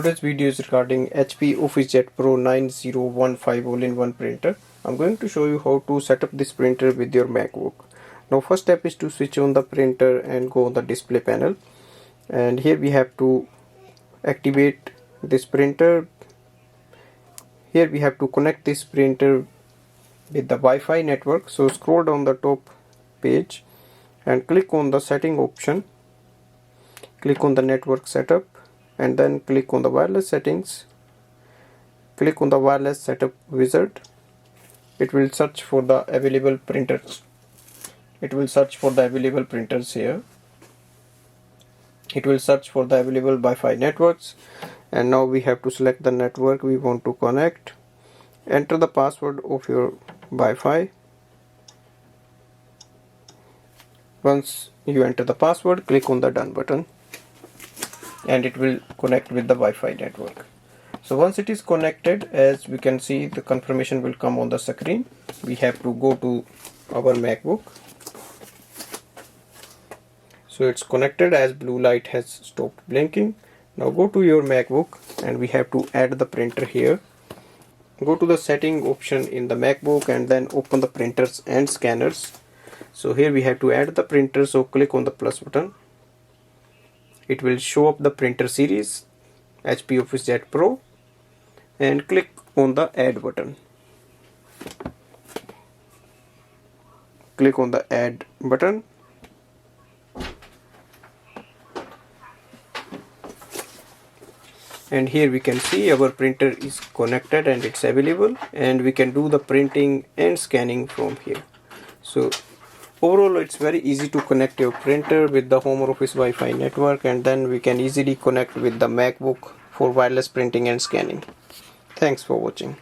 Today's video is regarding HP OfficeJet Pro 9015 all-in-one printer. I'm going to show you how to set up this printer with your MacBook. Now first step is to switch on the printer and go on the display panel. And here we have to activate this printer. Here we have to connect this printer with the Wi-Fi network. So scroll down the top page and click on the setting option. Click on the network setup and then click on the wireless settings. Click on the wireless setup wizard. It will search for the available printers. It will search for the available printers here. It will search for the available Wi-Fi networks, and now we have to select the network we want to connect. Enter the password of your Wi-Fi. Once you enter the password, click on the done button and it will connect with the Wi-Fi network. So once it is connected, as we can see, the confirmation will come on the screen. We have to go to our MacBook. So it's connected as blue light has stopped blinking. Now go to your MacBook and we have to add the printer here. Go to the setting option in the MacBook and then open the printers and scanners. So here we have to add the printer, so click on the plus button. It will show up the printer series HP OfficeJet Pro and click on the add button. Click on the add button and here we can see our printer is connected and it's available, and we can do the printing and scanning from here. So overall, it's very easy to connect your printer with the home office Wi-Fi network, and then we can easily connect with the MacBook for wireless printing and scanning. Thanks for watching.